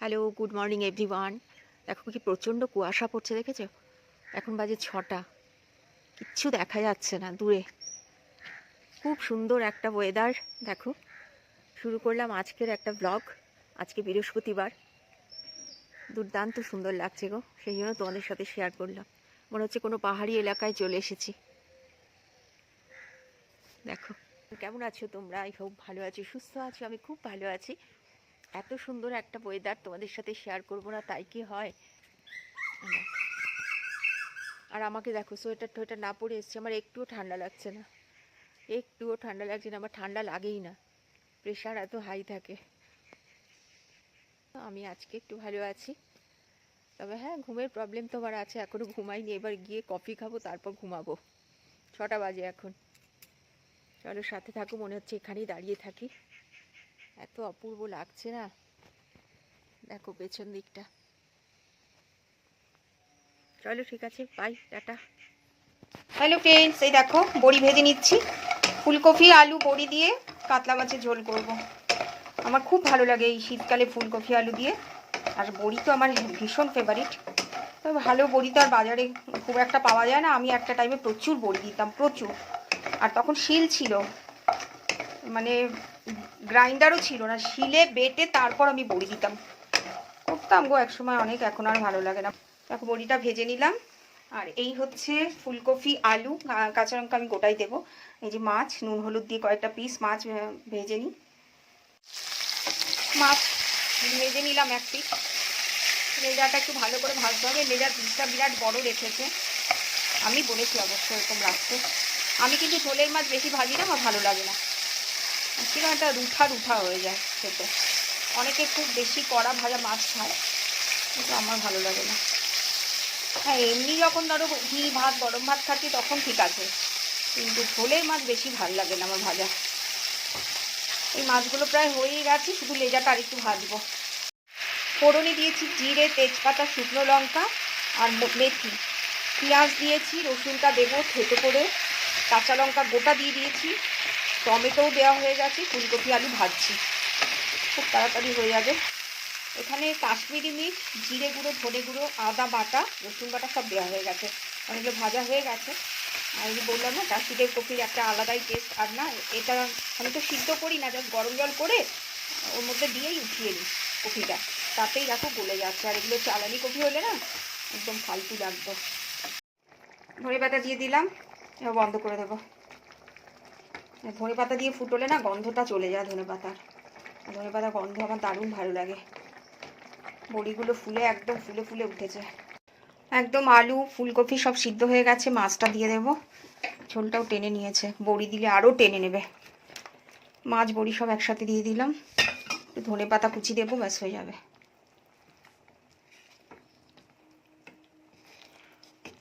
Hello, good morning everyone. দেখো কি প্রচণ্ড কুয়াশা পড়ছে, দেখেছো? এখন বাজে 6টা, কিচ্ছু দেখা যাচ্ছে না দূরে। খুব সুন্দর একটা ওয়েদার। দেখো, শুরু করলাম আজকের একটা ব্লগ। আজকে বৃহস্পতিবার, দুর্দান্ত সুন্দর লাগছে গো, সেই জন্য তোমাদের সাথে শেয়ার করলাম। মনে হচ্ছে কোনো পাহাড়ি এলাকায় চলে এসেছি। দেখো, কেমন আছো তোমরা? আই হোপ ভালো আছো, সুস্থ আছো। আমি খুব ভালো আছি। এত সুন্দর একটা ওয়েদার তোমাদের সাথে শেয়ার করবো না তাই কি হয়? আর আমাকে দেখো, সোয়েটার টোয়েটার না পরে এসছি, আমার একটুও ঠান্ডা লাগছে না, একটুও ঠান্ডা লাগছে না। আমার ঠান্ডা লাগেই না, প্রেশার এত হাই থাকে। আমি আজকে একটু ভালো আছি, তবে হ্যাঁ, ঘুমের প্রবলেম তো আমার আছে। এখনও ঘুমাইনি, এবার গিয়ে কফি খাবো, তারপর ঘুমাবো। 6টা বাজে এখন। চলো সাথে থাকো, মনে হচ্ছে এখানেই দাঁড়িয়ে থাকি, এত অপূর্ব লাগছে না। দেখো পেছন দিকটা। চলো ঠিক আছে, বাই, টাটা। হ্যালো ফ্রেন্ডস, এই দেখো বড়ি ভেজে নিচ্ছি। ফুলকপি আলু বড়ি দিয়ে কাতলা মাছের ঝোল করব। আমার খুব ভালো লাগে এই শীতকালে ফুলকপি আলু দিয়ে। আর বড়ি তো আমার ভীষণ ফেভারিট। তো ভালো বড়ি তো আর বাজারে খুব একটা পাওয়া যায় না। আমি একটা টাইমে প্রচুর বড়ি দিতাম, প্রচুর। আর তখন শিল ছিল, মানে গ্রাইন্ডারও ছিল না, শিলে বেটে তারপর আমি বড়ি দিতাম, করতাম গো একসময় অনেক। এখন আর ভালো লাগে না। দেখো বড়িটা ভেজে নিলাম। আর এই হচ্ছে ফুলকপি আলু, কাঁচা লঙ্কা আমি গোটাই দেবো। এই যে মাছ, নুন হলুদ দিয়ে কয়েকটা পিস মাছ ভেজে নিই। মাছ ভেজে নিলাম এক পিস। লেজাটা একটু ভালো করে ভাজতে হবে। লেজার পিসটা বিরাট বড় রেখেছে, আমি বলেছি অবশ্য এরকম রাখতে। আমি কিন্তু ঝোলের মাছ বেশি ভাজি না, আমার ভালো লাগে না, কিরকম একটা রুঠা রুঠা হয়ে যায় খেতে। অনেকে খুব বেশি কড়া ভাজা মাছ খায়, কিন্তু আমার ভালো লাগে না। হ্যাঁ, এমনি যখন ধরো ঘি ভাত, গরম ভাত খাচ্ছি তখন ঠিক আছে, কিন্তু ঝোলের মাছ বেশি ভালো লাগে না আমার ভাজা। এই মাছগুলো প্রায় হয়েই গেছে, শুধু লেজাটা আর একটু ভাজবো। ফোড়নে দিয়েছি জিরে, তেজপাতা, শুকনো লঙ্কা আর মেথি। পেঁয়াজ দিয়েছি, রসুনটা দেবো থেতো করে। কাঁচা লঙ্কা গোটা দিয়ে দিয়েছি, টমেটোও দেওয়া হয়ে গেছে। ফুলকপি আলু ভাজছি, খুব তাড়াতাড়ি হয়ে যাবে। এখানে কাশ্মীরি মির্চ, জিরে গুঁড়ো, ধনে গুঁড়ো, আদা বাটা, রসুন বাটা সব দেওয়া হয়ে গেছে। অনেকগুলো ভাজা হয়ে গেছে। আর এই বললাম না, কাশ্মীরের কপির একটা আলাদাই টেস্ট। আর না, এটা আমি তো সিদ্ধ করি না, জাস্ট গরম জল করে ওর মধ্যে দিয়েই উঠিয়ে নিই কপিটা, তাতেই দেখো গলে যাচ্ছে। আর এগুলো চালানি কপি হলে না একদম ফালতু লাগতো। ধনে পাতা দিয়ে দিলাম, এবার বন্ধ করে দেবো। ধনে পাতা দিয়ে ফুটলে না গন্ধটা চলে যায় ধনে পাতার। ধনে পাতার গন্ধ আমার দারুণ ভালো লাগে। বড়িগুলো ফুলে একদম ফুলে ফুলে উঠেছে একদম। আলু ফুলকপি সব সিদ্ধ হয়ে গেছে, মাছটা দিয়ে দেবো। ঝোলটাও টেনে নিয়েছে, বড়ি দিলে আরও টেনে নেবে। মাছ বড়ি সব একসাথে দিয়ে দিলাম, একটু ধনে পাতা কুচি দেবো, ব্যাস হয়ে যাবে।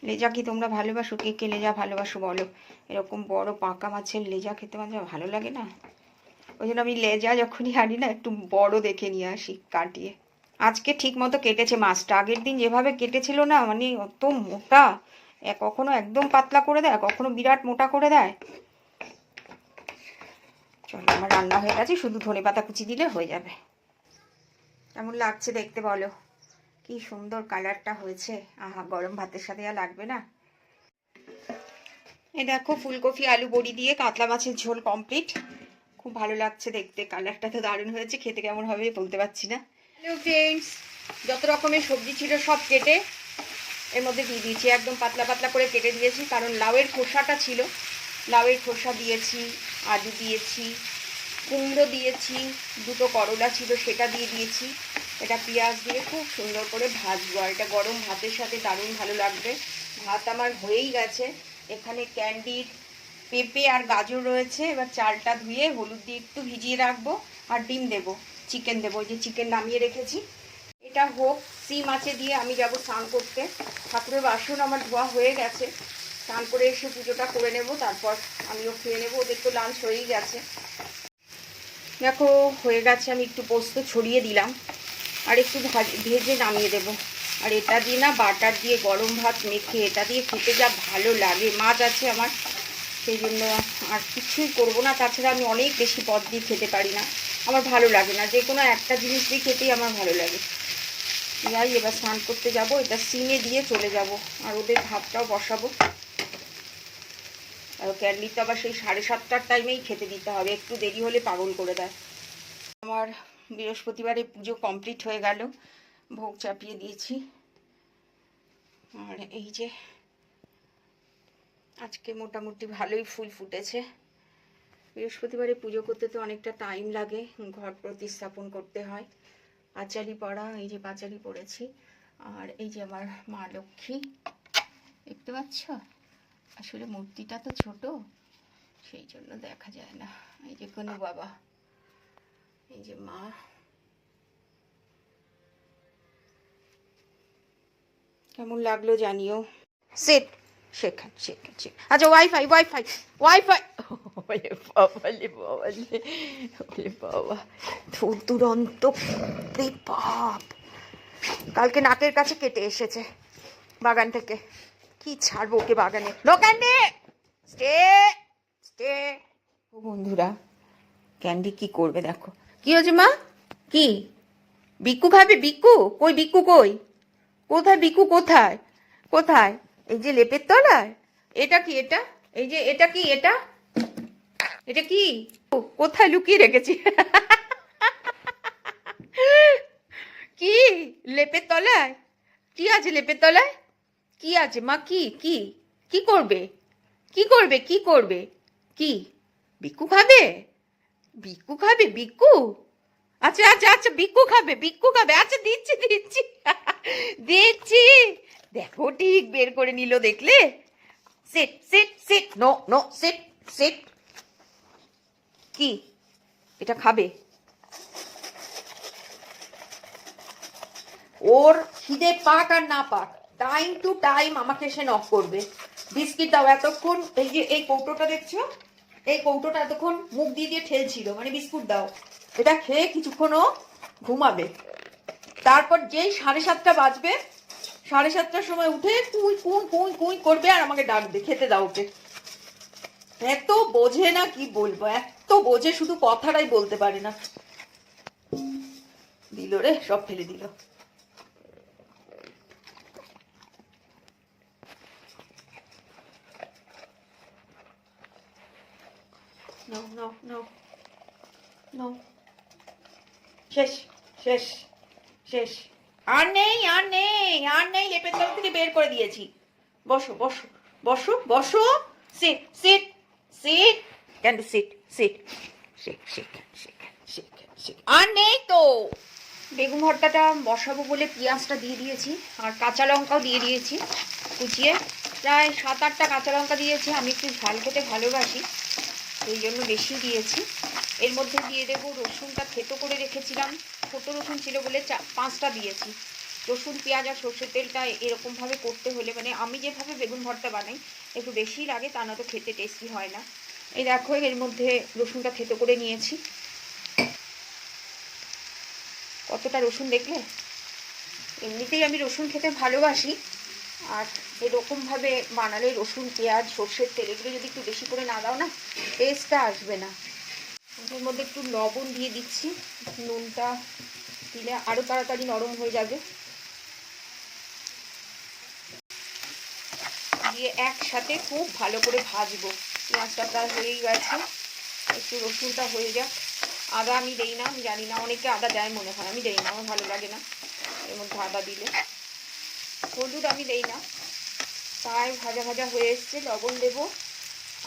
লেজা কি তোমরা ভালোবাসো? কে কে লেজা ভালোবাসো বলো? এরকম বড় পাকা মাছের লেজা খেতে মাঝে ভালো লাগে না? ওই জন্য আমি লেজা যখনই আনি না একটু বড় দেখে নিয়ে আসি কাটিয়ে। আজকে ঠিক মতো কেটেছে মাছটা। আগের দিন যেভাবে কেটেছিল না, মানে অত মোটা, কখনো একদম পাতলা করে দেয়, কখনো বিরাট মোটা করে দেয়। চলো, আমার রান্না হয়ে গেছে, শুধু ধনেপাতা কুচি দিলে হয়ে যাবে। কেমন লাগছে দেখতে বলো? কি সুন্দর কালারটা হয়েছে, আহা, গরম ভাতের সাথে আর লাগবে না। এই দেখো ফুলকপি আলু বড়ি দিয়ে কাতলা মাছের ঝোল কমপ্লিট। খুব ভালো লাগছে দেখতে, কালারটা তো দারুণ হয়েছে। খেতে কেমন হবে বলতে পারছি না। হ্যালো ফ্রেন্ডস, যত রকমের সবজি ছিল সব কেটে এর মধ্যে দিয়ে দিয়েছি। একদম পাতলা পাতলা করে কেটে দিয়েছি, কারণ লাউয়ের খোসাটা ছিল। লাউয়ের খোসা দিয়েছি, আলু দিয়েছি, কুমড়ো দিয়েছি, দুটো করলা ছিল সেটা দিয়ে দিয়েছি। এটা পেঁয়াজ দিয়ে খুব সুন্দর করে ভাজবো, আর এটা গরম ভাতের সাথে দারুণ ভালো লাগবে। ভাত আমার হয়েই গেছে। এখানে ক্যান্ডিড, পেঁপে আর গাজর রয়েছে। এবার চালটা ধুয়ে হলুদ দিয়ে একটু ভিজিয়ে রাখবো। আর ডিম দেবো, চিকেন দেবো, ওই যে চিকেন নামিয়ে রেখেছি। এটা হোক, সি মাছে দিয়ে আমি যাব স্নান করতে। ঠাকুরের বাসন আমার ধোয়া হয়ে গেছে, স্নান করে এসে পুজোটা করে নেব, তারপর আমিও খেয়ে নেবো। ওদের তো লাঞ্চ হয়েই গেছে। দেখো হয়ে গেছে, আমি একটু পোস্ত ছড়িয়ে দিলাম আর একটু ভেজে নামিয়ে দেবো। আর এটা দিয়ে না বাটার দিয়ে গরম ভাত মেখে এটা দিয়ে খেতে যা ভালো লাগে। মাছ আছে আমার, সেই জন্য আর কিছুই করবো না। তাছাড়া আমি অনেক বেশি পদ দিয়ে খেতে পারি না, আমার ভালো লাগে না। যে কোনো একটা জিনিস দিয়ে খেতেই আমার ভালো লাগে। যাই, এবার স্নান করতে যাব, এটা সিমে দিয়ে চলে যাব, আর ওদের ভাতটাও বসাবো। আর ক্যান্ডি তো আবার সেই 7:30টার টাইমেই খেতে দিতে হবে, একটু দেরি হলে পাগল করে দেয়। আমার বৃহস্পতিবারে পুজো কমপ্লিট হয়ে গেল, ভোগ চাপিয়ে দিয়েছি। আর এই যে আজকে মোটামুটি ভালোই ফুল ফুটেছে। বৃহস্পতিবারে পুজো করতে তো অনেকটা টাইম লাগে, ঘর প্রতিস্থাপন করতে হয়। পাঁচালি পড়া, এই যে পাঁচালি পড়েছি। আর এই যে আমার মা লক্ষ্মী, দেখতে পাচ্ছ? আসলে মূর্তিটা তো ছোট, সেই জন্য দেখা যায় না। এই যে কোনো বাবা, এই যে মা। কেমন লাগলো জানিও। সেট শেখান শেখান শেখ। আচ্ছা, ওয়াইফাই ওয়াইফাই ওয়াইফাই, ওলে বাবা লে বাবা লে, ওলে বাবা দুরন্ত রে বাপ। কালকে নাকের কাছে কেটে এসেছে বাগান থেকে, কি ছাড়বো ওকে বাগানে। No candy, stay stay. ও বন্ধুরা, ক্যান্ডি কি করবে দেখো। কি হয়েছে মা? কি বিক্কু খাবে? বিক্কু কই? বিক্কু কই? কোথায় বিক্কু? কোথায় কোথায়? এই যে লেপের তলায়। এটা কি? এটা এই যে এটা কি? এটা এটা কি? কোথায় লুকিয়ে রেখেছি? কি লেপের তলায়? কি আছে লেপের তলায়? কি আছে মা? কি কি কি করবে? কি করবে? কি করবে? কি বিক্কু খাবে? বিক্কু খাবে? বিক্কু? আচ্ছা আচ্ছা আচ্ছা, বিক্কু খাবে, বিক্কু খাবে। আচ্ছা দিচ্ছি দিচ্ছি দিচ্ছি। দেখো ঠিক বের করে নিল, দেখলে? Sit sit sit, no no, sit sit. কি এটা খাবে? ওর খিদে পাক আর না পাক, টাইম টু টাইম আমাকে সে নক করবে। বিস্কিট দাও। এতক্ষণ এই যে এই কৌটোটা দেখছো, এই কৌটোটা এতক্ষণ মুখ দিয়ে দিয়ে ঠেলছিল, মানে বিস্কুট দাও। এটা খেয়ে কিছুক্ষণও ঘুমাবে, তারপর যেই 7:30টা বাজবে, 7:30টার সময় উঠে কুই কুই কুই কুই করবে আর আমাকে ডাকবে, খেতে দাও ওকে। এত বোঝে না, কি বলবো, এত বোঝে, শুধু কথাটাই বলতে পারে না। দিল রে, সব ফেলে দিল। No, no, no, no. শেষ শেষ শেষ। আর নেই আর নেই আর নেই, লেপের তলা থেকে বের করে দিয়েছি। বসো বসো বসো বসো। Sit sit sit, can do sit sit. Shake shake shake shake shake. আর নেই তো। বেগুন ভর্তাটা বসাবো বলে পেঁয়াজটা দিয়ে দিয়েছি, আর কাঁচা লঙ্কাও দিয়ে দিয়েছি কুচিয়ে। প্রায় 7-8টা কাঁচা লঙ্কা দিয়েছি, আমি একটু ঝাল খেতে ভালোবাসি, সেই জন্য বেশি দিয়েছি। এর মধ্যে দিয়ে দেবো রসুনটা থেতো করে রেখেছিলাম, ছোটো রসুন ছিল বলে 5টা দিয়েছি। রসুন পেঁয়াজ আর সর্ষের তেলটা এরকমভাবে করতে হলে, মানে আমি যেভাবে বেগুন ভর্তা বানাই একটু বেশি লাগে, তা না তো খেতে টেস্টি হয় না। এই দেখো, এর মধ্যে রসুনটা থেতো করে নিয়েছি। কতটা রসুন দেখলে? এমনিতেই আমি রসুন খেতে ভালোবাসি, আর এরকমভাবে বানালে রসুন পেঁয়াজ সর্ষের তেল এগুলো যদি একটু বেশি করে না দাও না, টেস্টটা আসবে না। এর মধ্যে একটু লবণ দিয়ে দিচ্ছি, নুনটা দিলে আরও তাড়াতাড়ি নরম হয়ে যাবে। দিয়ে একসাথে খুব ভালো করে ভাজবো। পেঁয়াজটা প্রায় হয়েই গেছে, একটু রসুনটা হয়ে যাক। আদা আমি দেই না, আমি জানি না, অনেকে আদা দেয় মনে হয়, আমি দেই না, আমার ভালো লাগে না এর মধ্যে আদা দিলে। হলুদ আমি দেই না। প্রায় ভাজা ভাজা হয়ে এসছে, লবণ দেবো।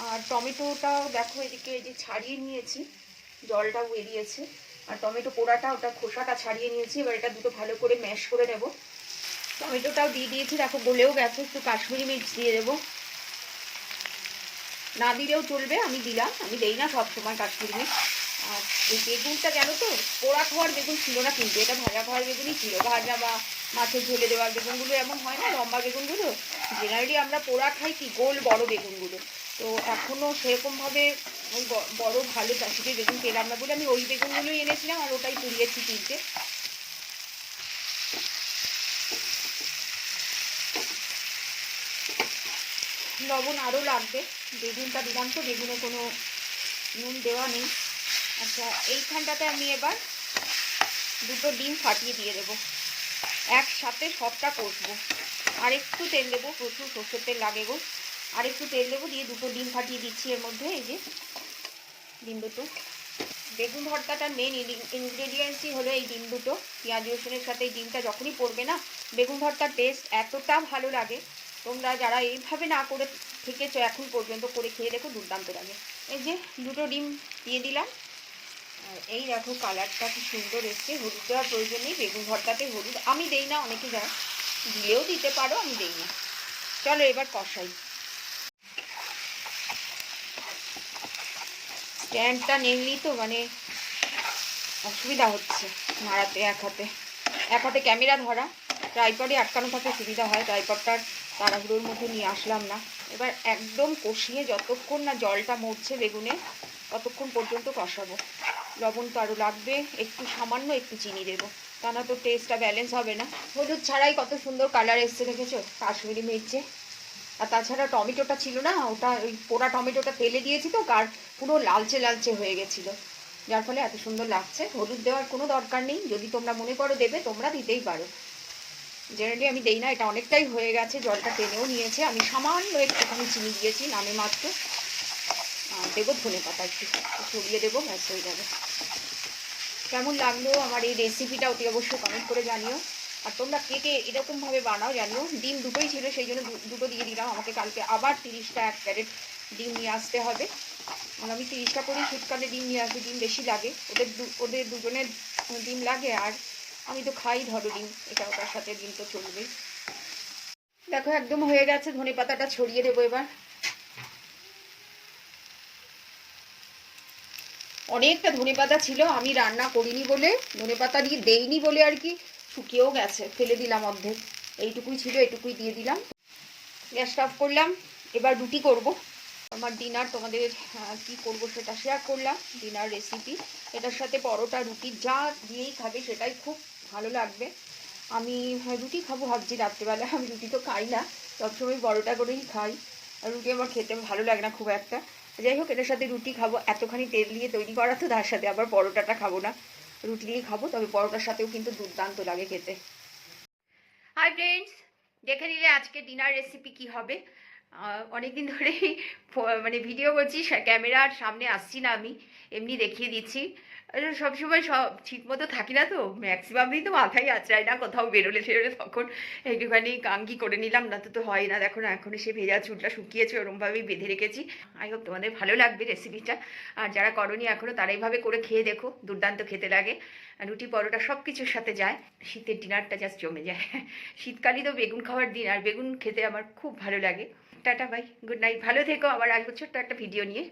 আর টমেটোটাও দেখো, এদিকে এই যে ছাড়িয়ে নিয়েছি, জলটাও বেরিয়েছে। আর টমেটো পোড়াটা, ওটা খোসাটা ছাড়িয়ে নিয়েছি। এবার এটা দুটো ভালো করে ম্যাশ করে নেব। টমেটোটাও দিয়ে দিয়েছি, দেখো গলেও গেছে। একটু কাশ্মীরি মির্চ দিয়ে দেবো, না দিলেও চলবে, আমি দিলাম, আমি দেই না সবসময় কাশ্মীরি মির্চ। আর এই বেগুনটা জানো তো, পোড়া খাওয়ার বেগুন ছিল না, কিন্তু এটা ভাজা খাওয়ার বেগুনই ছিল। ভাজা বা মাছের ঝোলে দেওয়ার বেগুনগুলো এমন হয় না, লম্বা বেগুনগুলো। জেনারেলি আমরা পোড়া খাই কি গোল বড় বেগুনগুলো। তো এখনও সেরকমভাবে ওই বড় ভালো চাষিদের বেগুন পেলাম না বলে আমি ওই বেগুনগুলোই এনেছিলাম, আর ওটাই পুড়িয়েছি 3টে। লবণ আরও লাগবে, বেগুনটা দিলাম তো, বেগুনে কোনো নুন দেওয়া নেই। আচ্ছা, এইখানটাতে আমি এবার 2টো ডিম ফাটিয়ে দিয়ে দেবো। একসাথে সবটা কষবো। আর একটু তেল দেবো, প্রচুর সর্ষের তেল লাগে গো। আর একটু তেল দেবো, দিয়ে দুটো ডিম ফাটিয়ে দিচ্ছি এর মধ্যে। এই যে ডিম দুটো। বেগুন ভর্তাটার মেন ইনগ্রেডিয়েন্টসই হলো এই ডিম দুটো। পেঁয়াজ রসুনের সাথে এই ডিমটা যখনই পড়বে না, বেগুন ভর্তার টেস্ট এতটা ভালো লাগে। তোমরা যারা এইভাবে না করে থেকেছো এখন পর্যন্ত, করে খেয়ে দেখো, দুর্দান্ত লাগে। এই যে দুটো ডিম দিয়ে দিলাম। আর এই দেখো কালারটা কি সুন্দর এসছে। হলুদ দেওয়ার প্রয়োজন নেই, বেগুন ভর্তাতে হলুদ আমি দেই না, অনেকে দেয়, দিলেও দিতে পারো, আমি দেই না। চলো এবার কষাই। স্ট্যান্ডটা নেমনি তো মানে অসুবিধা হচ্ছে নাড়াতে। এক হাতে ক্যামেরা ধরা, ট্রাইপডে আটকানো থাকলে সুবিধা হয়। ট্রাইপডটার তাড়াহুড়োর মধ্যে নিয়ে আসলাম না। এবার একদম কষিয়ে যতক্ষণ না জলটা মরছে বেগুনে, ততক্ষণ পর্যন্ত কষাবো। লবণ তো আরও লাগবে, একটু সামান্য একটু চিনি দেবো, তা না তো টেস্টটা ব্যালেন্স হবে না। হলুদ ছাড়াই কত সুন্দর কালার এসছে দেখেছো, কাশ্মীরি মির্চে। আর তাছাড়া টমেটোটা ছিল না, ওটা ওই পোড়া টমেটোটা তেলে দিয়েছি তো, আর পুরো লালচে লালচে হয়ে গেছিলো, যার ফলে এত সুন্দর লাগছে। হলুদ দেওয়ার কোনো দরকার নেই, যদি তোমরা মনে করো দেবে তোমরা দিতেই পারো। জেনারেলি আমি দেই না, এটা অনেকটাই হয়ে গেছে, জলটা টেনেও নিয়েছে। আমি সামান্য একটুখানি চিনি দিয়েছি নামে মাত্র। দেবো ধনে পাতা একটু ছড়িয়ে দেবো, ব্যাস হয়ে যাবে। কেমন লাগলো আমার এই রেসিপিটা অতি অবশ্যই কমেন্ট করে জানিও। আর তোমরা কে কে এরকমভাবে বানাও জানিও। ডিম দুটোই ছিল, সেই জন্য দুটো দিয়ে দিলাম। আমাকে কালকে আবার 30টা 1 ক্যারেট ডিম নিয়ে আসতে হবে। আর আমি 30টা করেই শীতকালে ডিম নিয়ে আসি, ডিম বেশি লাগে। ওদের দুজনের ডিম লাগে, আর আমি তো খাই ধরো ডিম, এটা ওটার সাথে ডিম তো চলবেই। দেখো একদম হয়ে গেছে, ধনে পাতাটা ছড়িয়ে দেবো এবার। অনেকটা ধনেপাতা ছিল, আমি রান্না করিনি বলে, ধনেপাতা দিয়ে দেইনি বলে আর কি, শুকিয়েও গেছে, ফেলে দিলাম অর্ধেক। এইটুকুই ছিল, এইটুকুই দিয়ে দিলাম। গ্যাসটা অফ করলাম। এবার রুটি করব। আমার ডিনার তোমাদের কি করব সেটা শেয়ার করলাম, ডিনার রেসিপি। এটার সাথে পরোটা রুটি যা দিয়েই খাবে সেটাই খুব ভালো লাগবে। আমি রুটি খাবো ভাবছি রাত্রেবেলা। আমি রুটি তো খাই না, সবসময় পরোটা করেই খাই। আর রুটি আমার খেতে ভালো লাগে না খুব একটা। যাই হোক, এটার সাথে রুটি খাবো। এতখানি তেল দিয়ে তৈরি করা তো, তার সাথে আবার পরোটাটা খাবো না, রুটি দিয়ে খাবো। তবে পরোটার সাথেও কিন্তু দুর্দান্ত লাগে খেতে। হাই ফ্রেন্ডস, দেখে নিলে আজকে ডিনার রেসিপি কি হবে। অনেকদিন ধরেই মানে ভিডিও করছি, ক্যামেরার সামনে আসছি না, আমি এমনি দেখিয়ে দিচ্ছি। সবসময় সব ঠিক মতো থাকি না তো, ম্যাক্সিমাম দিন তো মাথায় আঁচড়াই না, কোথাও বেরোলে টেরোলে তখন একটুখানি কাঙ্কি করে নিলাম, না তো হয় না। দেখো না, এখন সে ভেজা চুলটা শুকিয়েছে, ওরমভাবেই বেঁধে রেখেছি। আই হোপ তোমাদের ভালো লাগবে রেসিপিটা। আর যারা করনি এখনও, তারা এইভাবে করে খেয়ে দেখো, দুর্দান্ত খেতে লাগে। রুটি পরোটা সব কিছুর সাথে যায়। শীতের ডিনারটা জাস্ট জমে যায়। শীতকালই তো বেগুন খাওয়ার দিন, আর বেগুন খেতে আমার খুব ভালো লাগে। টাটা বাই, গুড নাইট, ভালো থেকো। আবার আসবো ছোট্ট একটা ভিডিও নিয়ে।